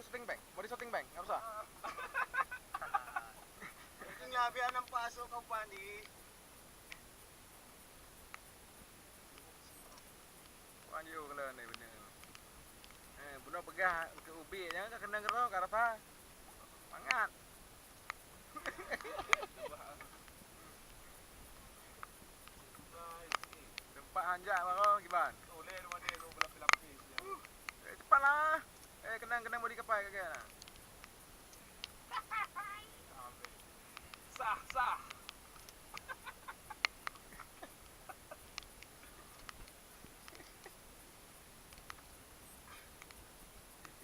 shooting bank. Mau di shooting bank, enggak usah. Itu nga biar pasok kau pani. Panju kalau ni benar. Benar pegah ke ubi jangan ke kena gerok ke apa. Semangat. Tempat hanjak baru gimana? Boleh rumah dia tu berlapis-lapis ya. Cepatlah. Kenang bodi kapai kagak nah. Sah.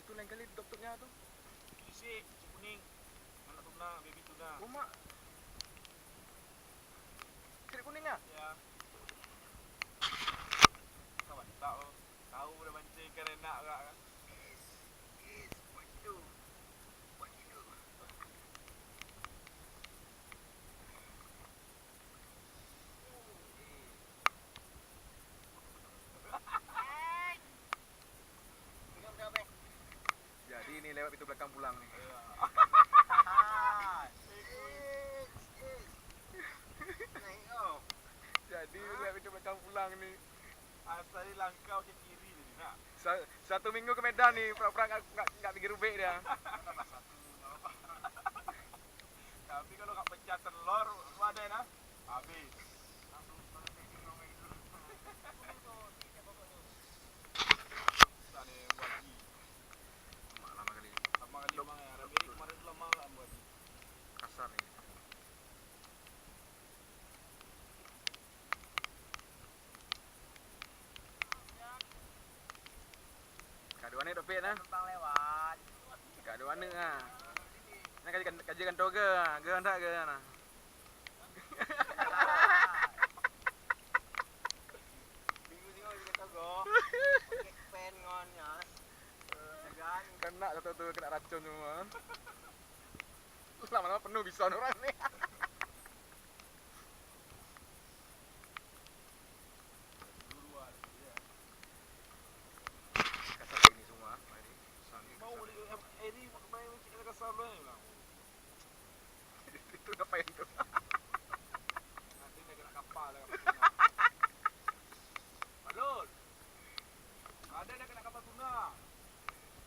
Itu lain kali doktornya tu. Isi kuning. Anak tuna, baby tuna. Rumah. Kiri kuning ah? Ya. Kawan tahu dah mancing kan enak agak kan. What you do? Jadi ni lewat pintu belakang pulang ni. Jadi lewat pintu belakang pulang ni. Asal langkau ke kiri jadi nak. Satu minggu ke Medan ni, pura-pura enggak pergi rubik dia. Tapi kalau kat pecah telur wadah nah, habis. Sana buat lagi. Lama kali. Lama kali memang ya. Rabi kemarin tu lama lah buat. Kasar ni. Kat dua ni topik nah. Tentang lewat. Kat dua ni ah. Nak kajikan toga ah. Ge hendak ge nah. Bingung je kata go. Pakai pen ngon ya. Jangan Kena satu tu kena racun semua. Lama-lama penuh bison orang ni. duluan ya. Kasar ini semua. Mari. Mau ini main kita kasar lu ni bilang. Itu ngapain tu? Nanti dia kena kapal lah kapal tuna. Balul. Ada dia kena kapal tuna.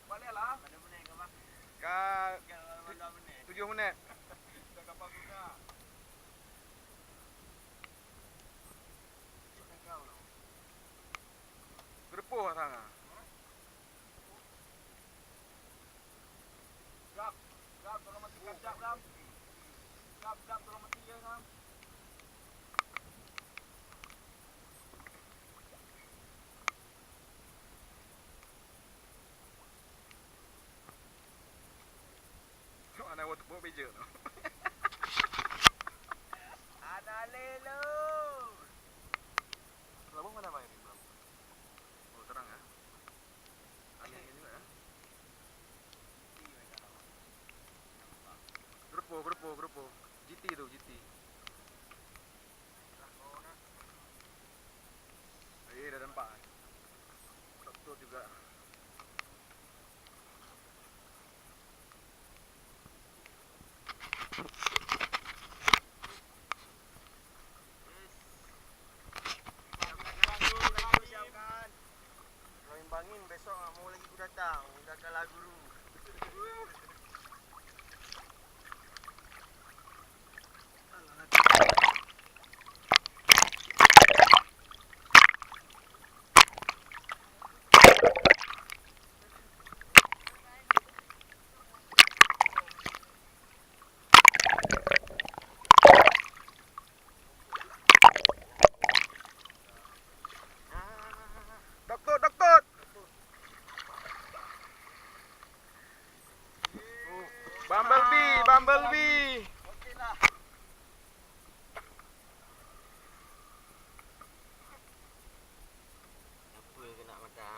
Baliklah. Ada menit ke apa? Kat 2 menit. 7 minit. Kita kapal tuna. Cik kau lah. Gerpuh sangat. Gap, tolong matikan Gap. Gap, tolong mati ya Gap. Mana buat beja tu. Ada lelo. Labung mana main ni belum? Oh terang ah. Angin juga ah. Grupo. GT tu, GT. Dah nampak. Doktor juga. Bangin besok mau lagi aku datang. Dah kalah guru. Doktor. Bumblebee. Okeylah. Apa kena mata?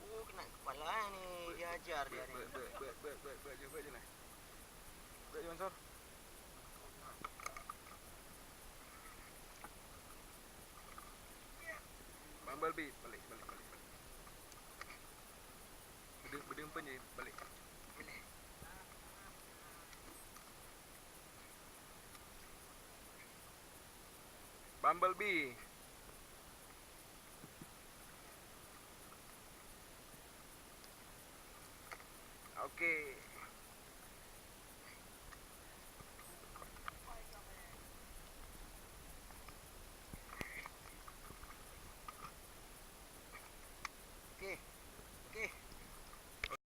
Oh, kena kepala ni. Dia ajar dia ni. Buat je lah. Buat je Mansur. Bumblebee balik. Berdempen je balik. Bumblebee. Okey.